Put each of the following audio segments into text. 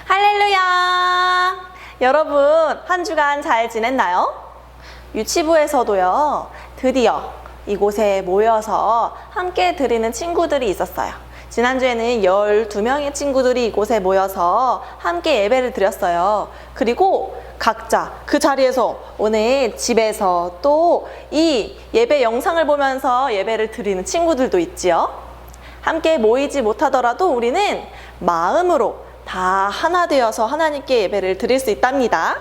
할렐루야! 여러분, 한 주간 잘 지냈나요? 유치부에서도요, 드디어 이곳에 모여서 함께 드리는 친구들이 있었어요. 지난주에는 12명의 친구들이 이곳에 모여서 함께 예배를 드렸어요. 그리고 각자 그 자리에서 오늘 집에서 또 이 예배 영상을 보면서 예배를 드리는 친구들도 있지요. 함께 모이지 못하더라도 우리는 마음으로 다 하나 되어서 하나님께 예배를 드릴 수 있답니다.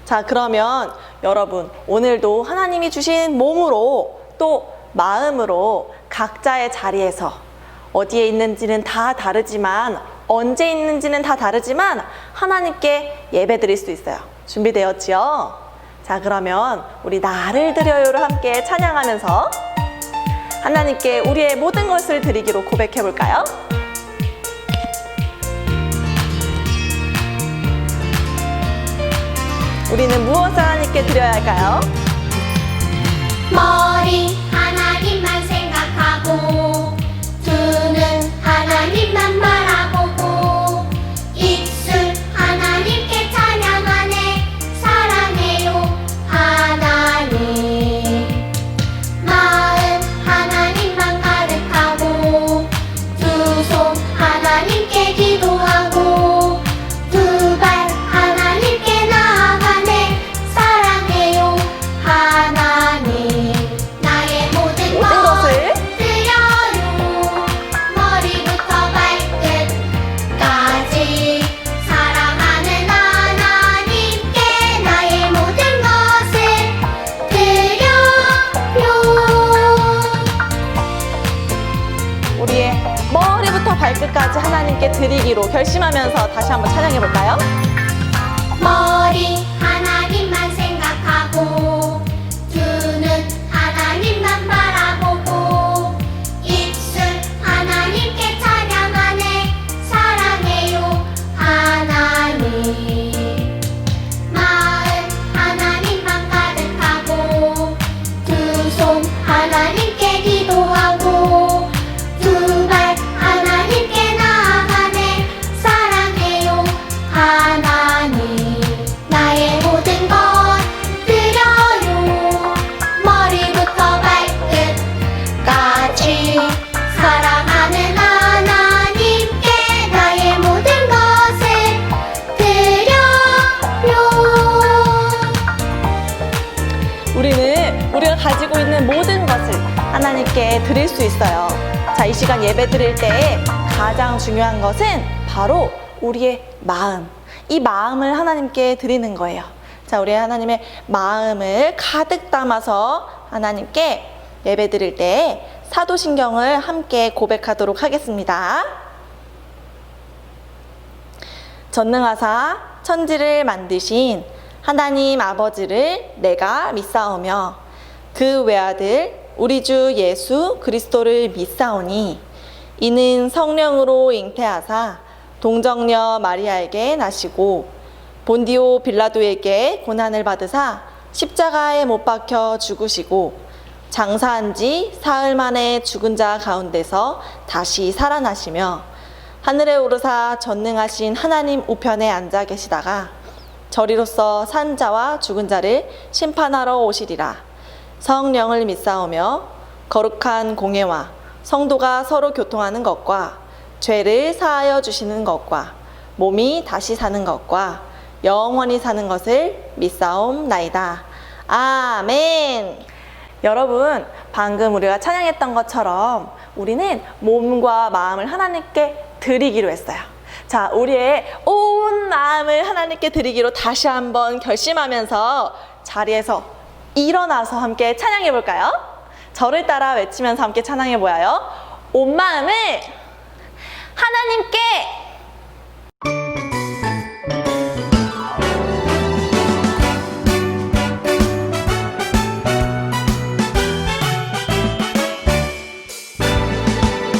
자, 그러면 여러분, 오늘도 하나님이 주신 몸으로 또 마음으로 각자의 자리에서 어디에 있는지는 다 다르지만, 언제 있는지는 다 다르지만 하나님께 예배 드릴 수 있어요. 준비되었지요? 자, 그러면 우리 나를 드려요를 함께 찬양하면서 하나님께 우리의 모든 것을 드리기로 고백해 볼까요? 우리는 무엇을 하나님께 드려야 할까요? 머리 하나님만 생각하고, 두 눈 하나님만 바라보고, 입술 하나님께 찬양하네. 사랑해요 하나님. 마음 하나님만 가득하고, 두 손 하나님께 기도하고, 두 발 하나님께 나아가네. 사랑해요 하나님. 나의 모든 것을 드려요. 머리부터 발끝까지 사랑하는 하나님께 나의 모든 것을 드려요. 우리의 머리부터 발끝까지 하나님께 드리기로 결심하면서 다시 한번 찬양해 볼까요? 머리 하나님만 생각하고, 두 눈 하나님만 바라보고, 입술 하나님께 찬양하네. 사랑해요 하나님. 마음 하나님만 가득하고, 두 손 하나님께 기도하고, 두 발 하나님께 나아가네. 사랑해요 하나님. 나의 모든 것 드려요. 머리부터 발끝까지 사랑하는 하나님께 나의 모든 것을 드려요. 우리는 우리가 가지고 있는 모든 것을 하나님께 드릴 수 있어요. 자, 이 시간 예배 드릴 때 가장 중요한 것은 바로 우리의 마음. 이 마음을 하나님께 드리는 거예요. 자, 우리 하나님의 마음을 가득 담아서 하나님께 예배 드릴 때 사도신경을 함께 고백하도록 하겠습니다. 전능하사 천지를 만드신 하나님 아버지를 내가 믿사오며 그 외아들 우리 주 예수 그리스도를 믿사오니 이는 성령으로 잉태하사 동정녀 마리아에게 나시고 본디오 빌라도에게 고난을 받으사 십자가에 못 박혀 죽으시고 장사한 지 사흘 만에 죽은 자 가운데서 다시 살아나시며 하늘에 오르사 전능하신 하나님 우편에 앉아 계시다가 저리로서 산 자와 죽은 자를 심판하러 오시리라. 성령을 믿사오며 거룩한 공예와 성도가 서로 교통하는 것과 죄를 사하여 주시는 것과 몸이 다시 사는 것과 영원히 사는 것을 믿사옵나이다. 아멘. 여러분, 방금 우리가 찬양했던 것처럼 우리는 몸과 마음을 하나님께 드리기로 했어요. 자, 우리의 온 마음을 하나님께 드리기로 다시 한번 결심하면서 자리에서 일어나서 함께 찬양해 볼까요? 저를 따라 외치면서 함께 찬양해 보아요. 온 마음을 하나님께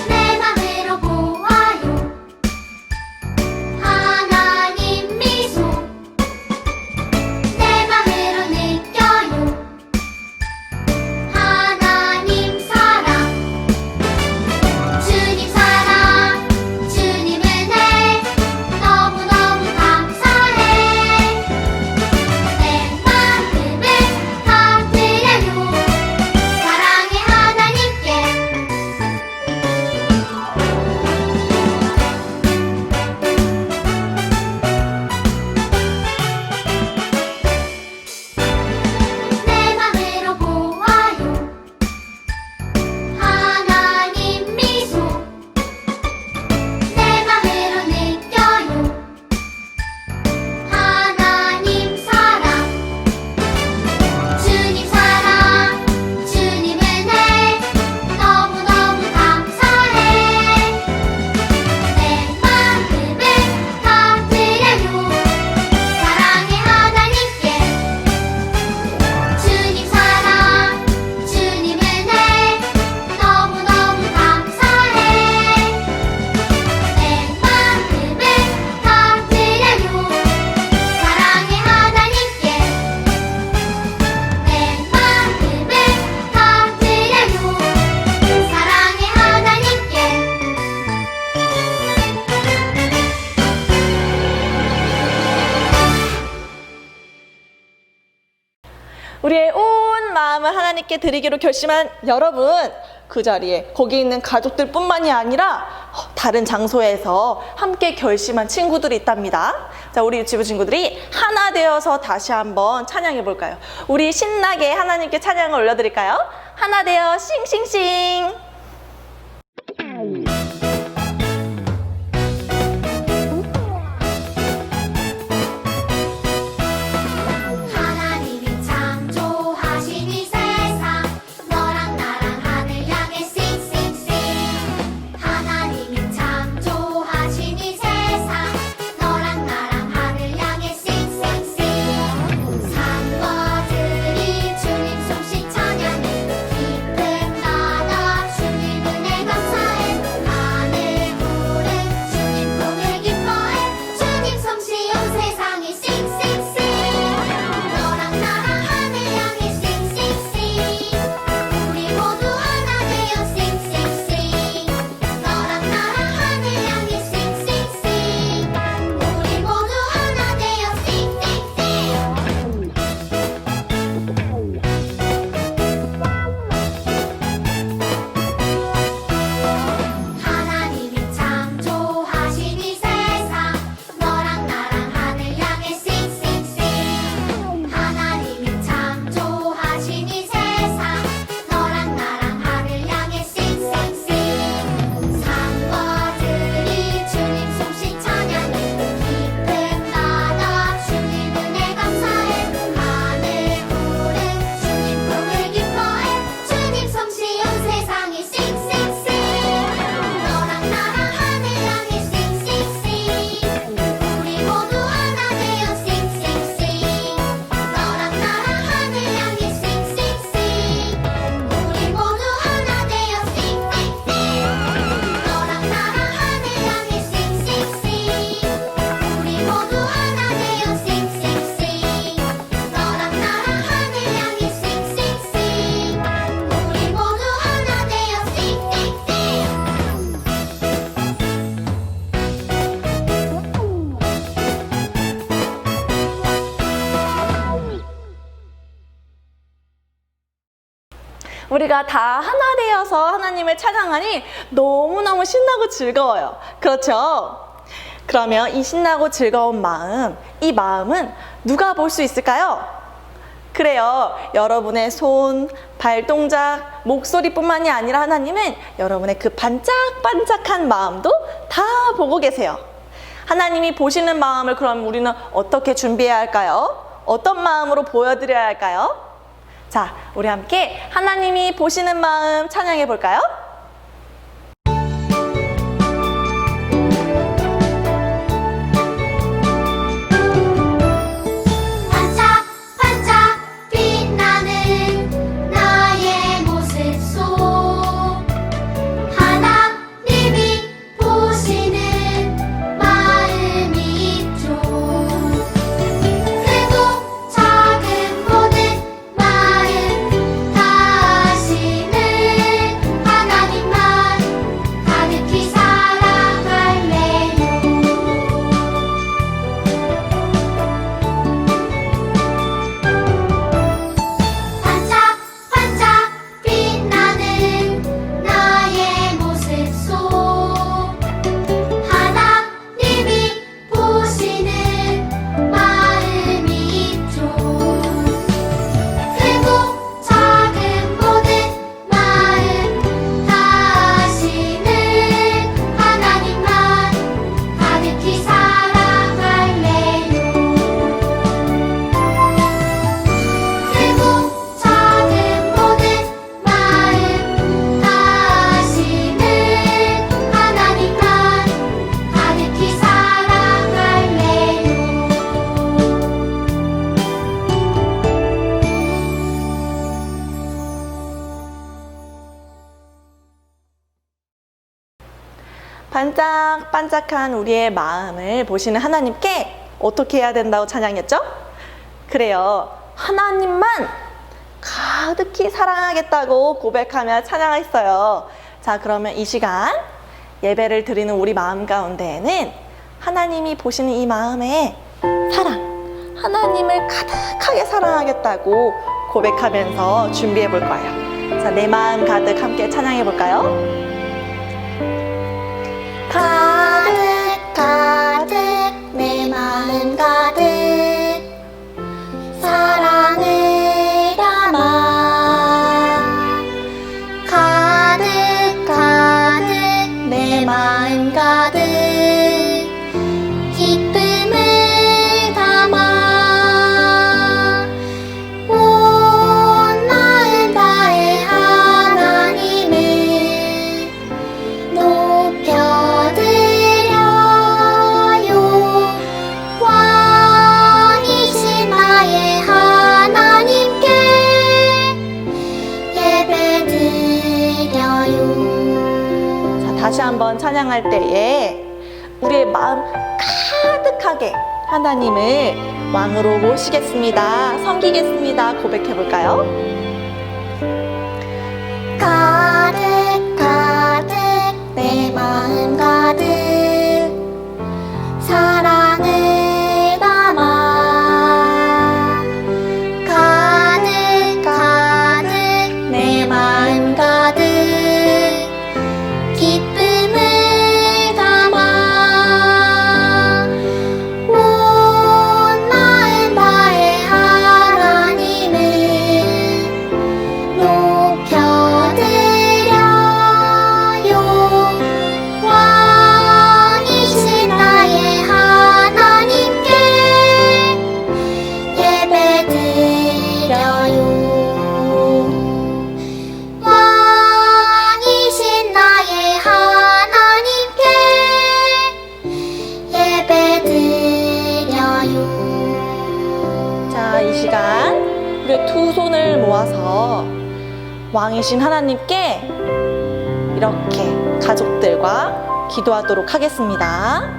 내 맘으로 보아요 하나님 미소, 내 맘으로 느껴요 하나님 사랑. 주님 사랑, 주님은 우리의 온 마음을 하나님께 드리기로 결심한 여러분, 그 자리에 거기 있는 가족들 뿐만이 아니라 다른 장소에서 함께 결심한 친구들이 있답니다. 자, 우리 유치부 친구들이 하나 되어서 다시 한번 찬양해 볼까요? 우리 신나게 하나님께 찬양을 올려드릴까요? 하나 되어 싱싱싱. 하나님이 창조하신 이 세상 너랑 나랑 하늘 향해 싱싱싱 하나님이 창조하신 이 세상 너랑 나랑 하늘 향해 싱싱싱 산과들이 주님 솜씨 찬양해 깊은 바다 주님 은혜 감사해 하늘 구름 주님 품을 기뻐해 주님 솜씨 온 세상이 싱싱싱 너랑 나랑 하늘 향해 싱싱싱 우리 모두 하나 되어 싱싱싱 너랑 나랑 하늘 향해 싱싱싱 우리 모두 하나 되어 하나님이 창조하신 이 세상 너랑 나랑 하늘 향해 싱싱싱 하나님이 창조하신 이 세상 너랑 나랑 하늘 향해 싱싱싱 산과들이 주님 솜씨 찬양해 깊은 바다 주님 은혜 감사해 하늘 구름 주님 품을 기뻐해 주님 솜씨 온 세상이 싱싱싱 너랑 나랑 하늘 향해 싱싱싱 우리 모두 하나 되어 싱싱싱 너랑 나랑 하늘 향해 싱싱싱 우리 모두 하나 되어 싱싱싱 너랑 나랑 하늘 향해 싱싱싱 우리 모두 하나 되어 싱싱싱 너랑 나랑 하늘 향해 싱싱싱 우리 모두 하나 되어 싱싱싱 우리가 다 하나 되어서 하나님을 찬양하니 너무너무 신나고 즐거워요. 그렇죠? 그러면 이 신나고 즐거운 마음, 이 마음은 누가 볼 수 있을까요? 그래요. 여러분의 손, 발동작, 목소리뿐만이 아니라 하나님은 여러분의 그 반짝반짝한 마음도 다 보고 계세요. 하나님이 보시는 마음을 그럼 우리는 어떻게 준비해야 할까요? 어떤 마음으로 보여드려야 할까요? 자, 우리 함께 하나님이 보시는 마음 찬양해 볼까요? 반짝반짝 빛나는 나의 모습 속 하나님이 보시는 마음이 있죠 크고 작은 모든 마음 다 아시는 하나님만 가득히 사랑할래요 반짝반짝 빛나는 나의 모습 속 하나님이 보시는 마음이 있죠 크고 작은 모든 마음 다 아시는 하나님만 가득히 사랑할래요 크고 작은 모든 마음 다 아시는 하나님만 가득히 사랑할래요 반짝반짝한 우리의 마음을 보시는 하나님께 어떻게 해야 된다고 찬양했죠? 그래요. 하나님만 가득히 사랑하겠다고 고백하며 찬양했어요. 자, 그러면 이 시간 예배를 드리는 우리 마음 가운데에는 하나님이 보시는 이 마음에 사랑, 하나님을 가득하게 사랑하겠다고 고백하면서 준비해 볼 거예요. 자, 내 마음 가득 함께 찬양해 볼까요? 가득 가득 내 마음 가득 사랑을 담아 가득 가득 내 마음 가득 기쁨을 담아 온 마음 다해 하나님을 높여드려요 왕이신 나의 하나님께 예배드려요. 자, 다시 한번 찬양할 때에 우리의 마음 가득하게 하나님을 왕으로 모시겠습니다. 섬기겠습니다. 고백해 볼까요? 가득 가득 내 마음 가득 사랑을 담아 가득 가득 내 마음 가득 기쁨을 담아 온 마음 다해 하나님을 높여드려요 왕이신 나의 하나님께 예배드려요 왕이신 나의 하나님께 예배드려요. 자, 이 시간 우리 두 손을 모아서 왕이신 하나님께 이렇게 가족들과 기도하도록 하겠습니다.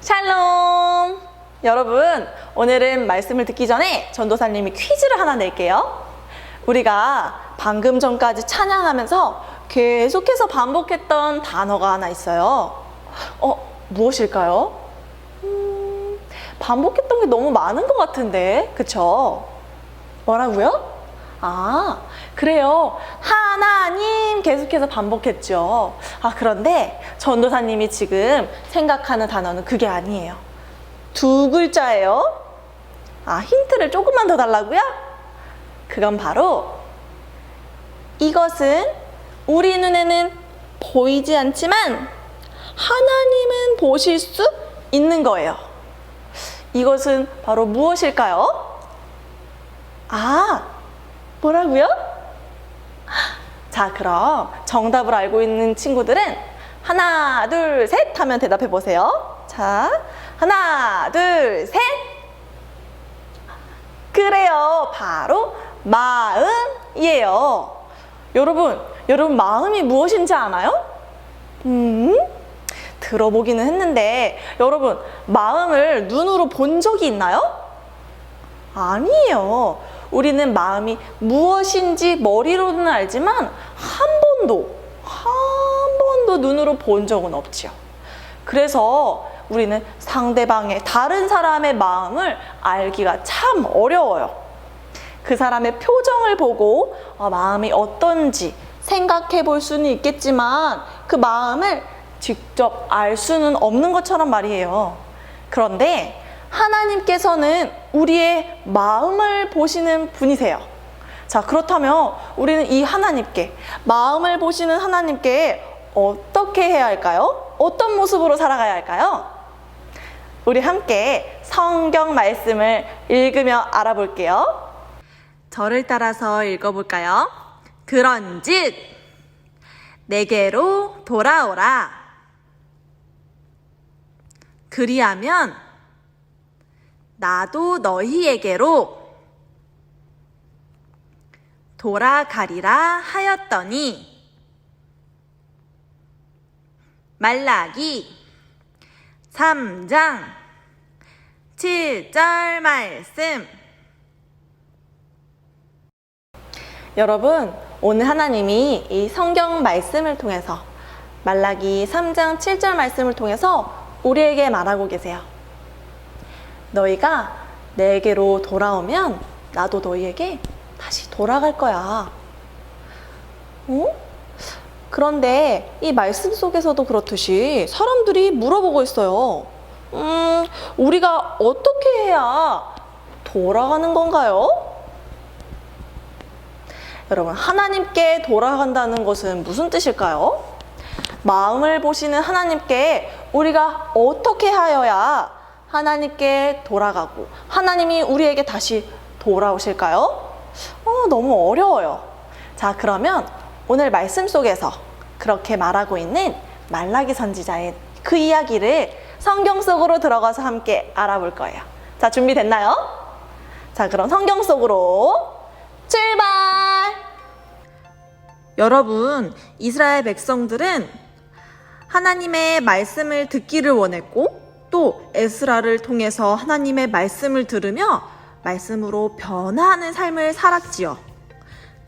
샬롬! 여러분, 오늘은 말씀을 듣기 전에 전도사님이 퀴즈를 하나 낼게요. 우리가 방금 전까지 찬양하면서 계속해서 반복했던 단어가 하나 있어요. 무엇일까요? 반복했던 게 너무 많은 것 같은데, 그쵸? 뭐라고요? 그래요. 하나님 계속해서 반복했죠. 그런데 전도사님이 지금 생각하는 단어는 그게 아니에요. 두 글자예요. 힌트를 조금만 더 달라고요? 그건 바로 이것은 우리 눈에는 보이지 않지만 하나님은 보실 수 있는 거예요. 이것은 바로 무엇일까요? 뭐라고요? 자, 그럼 정답을 알고 있는 친구들은 하나, 둘, 셋 하면 대답해 보세요. 자, 하나, 둘, 셋. 그래요. 바로 마음이에요. 여러분 마음이 무엇인지 아나요? 들어보기는 했는데 여러분, 마음을 눈으로 본 적이 있나요? 아니에요. 우리는 마음이 무엇인지 머리로는 알지만 한 번도 눈으로 본 적은 없지요. 그래서 우리는 상대방의 다른 사람의 마음을 알기가 참 어려워요. 그 사람의 표정을 보고 마음이 어떤지 생각해 볼 수는 있겠지만 그 마음을 직접 알 수는 없는 것처럼 말이에요. 그런데 하나님께서는 우리의 마음을 보시는 분이세요. 자, 그렇다면 우리는 이 하나님께, 마음을 보시는 하나님께 어떻게 해야 할까요? 어떤 모습으로 살아가야 할까요? 우리 함께 성경 말씀을 읽으며 알아볼게요. 저를 따라서 읽어볼까요? 그런즉 내게로 돌아오라. 그리하면 나도 너희에게로 돌아가리라 하였더니. 말라기 3장 7절 말씀. 여러분, 오늘 하나님이 이 성경 말씀을 통해서, 말라기 3장 7절 말씀을 통해서 우리에게 말하고 계세요. 너희가 내게로 돌아오면 나도 너희에게 다시 돌아갈 거야. 그런데 이 말씀 속에서도 그렇듯이 사람들이 물어보고 있어요. 우리가 어떻게 해야 돌아가는 건가요? 여러분, 하나님께 돌아간다는 것은 무슨 뜻일까요? 마음을 보시는 하나님께 우리가 어떻게 하여야 하나님께 돌아가고 하나님이 우리에게 다시 돌아오실까요? 너무 어려워요. 자, 그러면 오늘 말씀 속에서 그렇게 말하고 있는 말라기 선지자의 그 이야기를 성경 속으로 들어가서 함께 알아볼 거예요. 자, 준비됐나요? 자, 그럼 성경 속으로 출발! 여러분, 이스라엘 백성들은 하나님의 말씀을 듣기를 원했고 또 에스라를 통해서 하나님의 말씀을 들으며 말씀으로 변화하는 삶을 살았지요.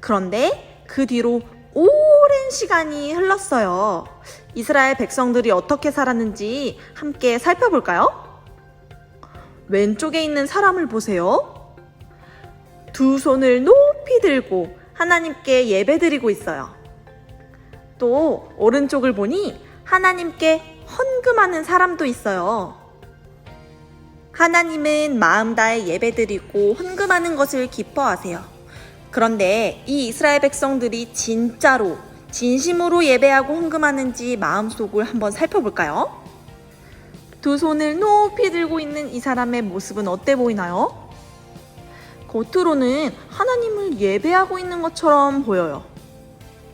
그런데 그 뒤로 오랜 시간이 흘렀어요. 이스라엘 백성들이 어떻게 살았는지 함께 살펴볼까요? 왼쪽에 있는 사람을 보세요. 두 손을 높이 들고 하나님께 예배드리고 있어요. 또 오른쪽을 보니 하나님께 헌금하는 사람도 있어요. 하나님은 마음 다해 예배드리고 헌금하는 것을 기뻐하세요. 그런데 이 이스라엘 백성들이 진짜로 진심으로 예배하고 헌금하는지 마음속을 한번 살펴볼까요? 두 손을 높이 들고 있는 이 사람의 모습은 어때 보이나요? 겉으로는 하나님을 예배하고 있는 것처럼 보여요.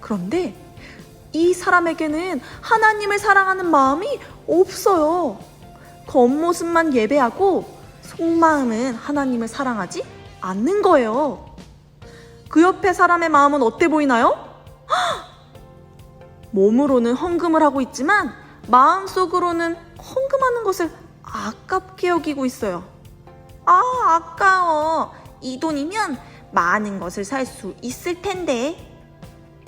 그런데 이 사람에게는 하나님을 사랑하는 마음이 없어요. 겉모습만 예배하고 속마음은 하나님을 사랑하지 않는 거예요. 그 옆에 사람의 마음은 어때 보이나요? 몸으로는 헌금을 하고 있지만 마음속으로는 헌금하는 것을 아깝게 여기고 있어요. 아까워. 이 돈이면 많은 것을 살 수 있을 텐데.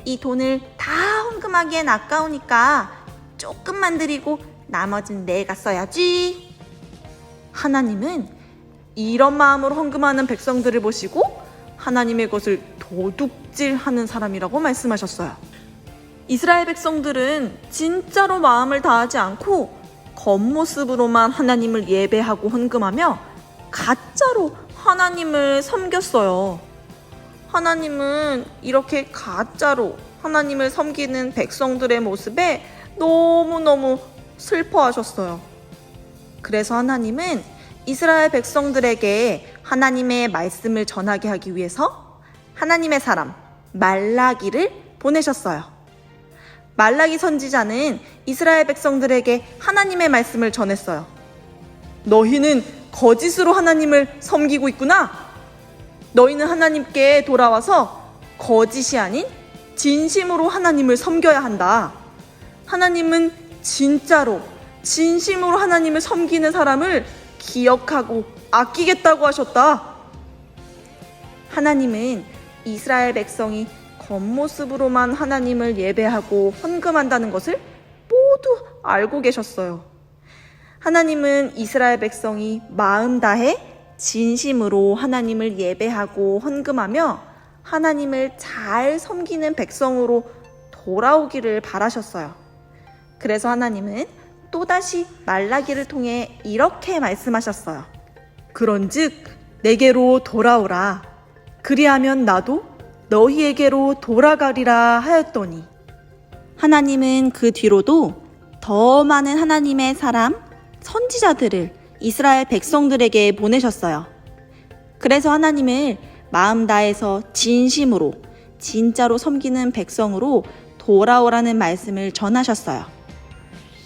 이 돈을 다 헌금하기엔 아까우니까 조금만 드리고 나머지는 내가 써야지. 하나님은 이런 마음으로 헌금하는 백성들을 보시고 하나님의 것을 도둑질하는 사람이라고 말씀하셨어요. 이스라엘 백성들은 진짜로 마음을 다하지 않고 겉모습으로만 하나님을 예배하고 헌금하며 가짜로 하나님을 섬겼어요. 하나님은 이렇게 가짜로 하나님을 섬기는 백성들의 모습에 너무너무 슬퍼하셨어요. 그래서 하나님은 이스라엘 백성들에게 하나님의 말씀을 전하게 하기 위해서 하나님의 사람 말라기를 보내셨어요. 말라기 선지자는 이스라엘 백성들에게 하나님의 말씀을 전했어요. 너희는 거짓으로 하나님을 섬기고 있구나. 너희는 하나님께 돌아와서 거짓이 아닌 진심으로 하나님을 섬겨야 한다. 하나님은 진짜로 진심으로 하나님을 섬기는 사람을 기억하고 아끼겠다고 하셨다. 하나님은 이스라엘 백성이 겉모습으로만 하나님을 예배하고 헌금한다는 것을 모두 알고 계셨어요. 하나님은 이스라엘 백성이 마음 다해 진심으로 하나님을 예배하고 헌금하며 하나님을 잘 섬기는 백성으로 돌아오기를 바라셨어요. 그래서 하나님은 또다시 말라기를 통해 이렇게 말씀하셨어요. 그런즉 내게로 돌아오라. 그리하면 나도 너희에게로 돌아가리라 하였더니. 하나님은 그 뒤로도 더 많은 하나님의 사람, 선지자들을 이스라엘 백성들에게 보내셨어요. 그래서 하나님을 마음 다해서 진심으로, 진짜로 섬기는 백성으로 돌아오라는 말씀을 전하셨어요.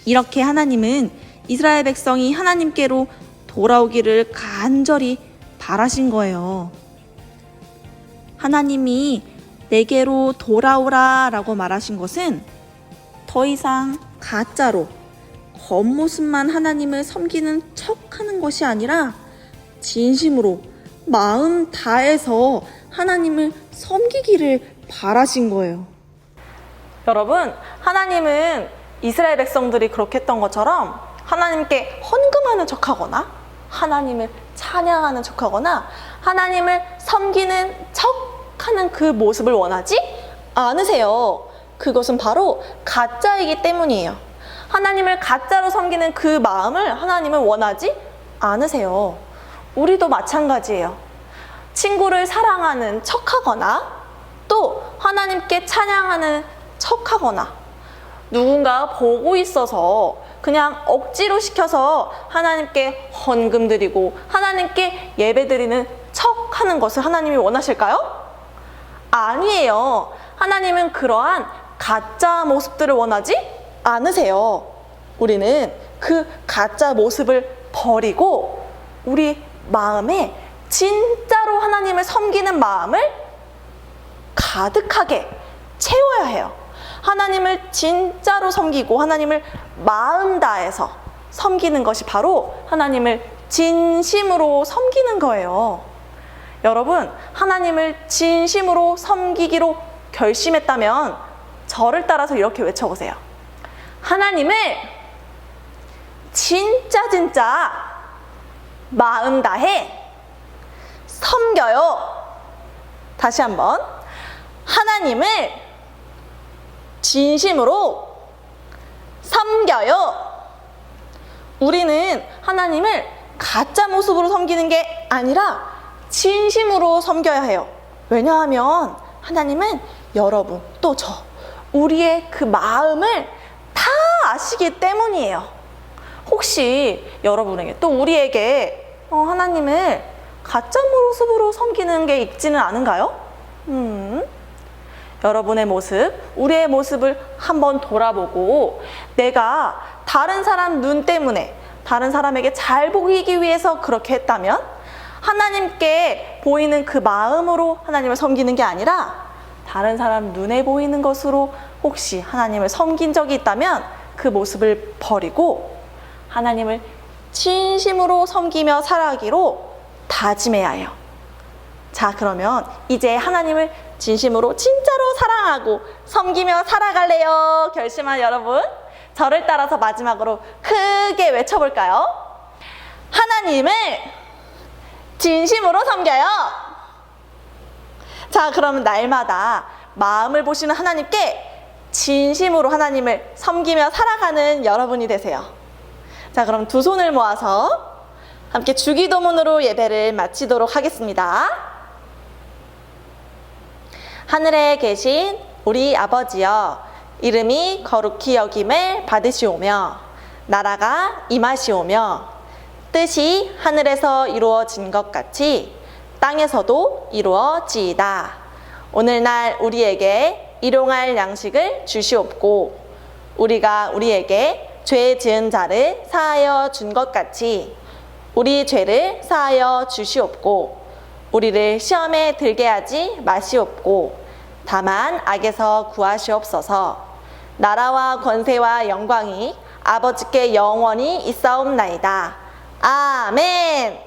이렇게 하나님은 이스라엘 백성이 하나님께로 돌아오기를 간절히 바라신 거예요. 하나님이 내게로 돌아오라 라고 말하신 것은 더 이상 가짜로 겉모습만 하나님을 섬기는 척 하는 것이 아니라 진심으로 마음 다해서 하나님을 섬기기를 바라신 거예요. 여러분, 하나님은 이스라엘 백성들이 그렇게 했던 것처럼 하나님께 헌금하는 척하거나 하나님을 찬양하는 척하거나 하나님을 섬기는 척하는 그 모습을 원하지 않으세요. 그것은 바로 가짜이기 때문이에요. 하나님을 가짜로 섬기는 그 마음을 하나님은 원하지 않으세요. 우리도 마찬가지예요. 친구를 사랑하는 척하거나 또 하나님께 찬양하는 척하거나 누군가 보고 있어서 그냥 억지로 시켜서 하나님께 헌금 드리고 하나님께 예배 드리는 척하는 것을 하나님이 원하실까요? 아니에요. 하나님은 그러한 가짜 모습들을 원하지 않으세요. 우리는 그 가짜 모습을 버리고 우리 마음에 진짜로 하나님을 섬기는 마음을 가득하게 채워야 해요. 하나님을 진짜로 섬기고 하나님을 마음 다해서 섬기는 것이 바로 하나님을 진심으로 섬기는 거예요. 여러분, 하나님을 진심으로 섬기기로 결심했다면 저를 따라서 이렇게 외쳐보세요. 하나님을 진짜 마음 다해 섬겨요. 다시 한번. 하나님을 진심으로 섬겨요. 우리는 하나님을 가짜 모습으로 섬기는 게 아니라 진심으로 섬겨야 해요. 왜냐하면 하나님은 여러분 또 저 우리의 그 마음을 다 아시기 때문이에요. 혹시 여러분에게 또 우리에게 하나님을 가짜 모습으로 섬기는 게 있지는 않은가요? 여러분의 모습, 우리의 모습을 한번 돌아보고 내가 다른 사람 눈 때문에 다른 사람에게 잘 보이기 위해서 그렇게 했다면 하나님께 보이는 그 마음으로 하나님을 섬기는 게 아니라 다른 사람 눈에 보이는 것으로 혹시 하나님을 섬긴 적이 있다면 그 모습을 버리고 하나님을 진심으로 섬기며 살아가기로 다짐해야 해요. 자, 그러면 이제 하나님을 진심으로 진짜로 사랑하고 섬기며 살아갈래요? 결심한 여러분, 저를 따라서 마지막으로 크게 외쳐볼까요? 하나님을 진심으로 섬겨요. 자, 그러면 날마다 마음을 보시는 하나님께 진심으로 하나님을 섬기며 살아가는 여러분이 되세요. 자, 그럼 두 손을 모아서 함께 주기도문으로 예배를 마치도록 하겠습니다. 하늘에 계신 우리 아버지여, 이름이 거룩히 여김을 받으시오며 나라가 임하시오며 뜻이 하늘에서 이루어진 것 같이 땅에서도 이루어지이다. 오늘날 우리에게 일용할 양식을 주시옵고 우리가 우리에게 죄 지은 자를 사하여 준 것 같이 우리 죄를 사하여 주시옵고 우리를 시험에 들게 하지 마시옵고 다만 악에서 구하시옵소서. 나라와 권세와 영광이 아버지께 영원히 있사옵나이다. 아멘.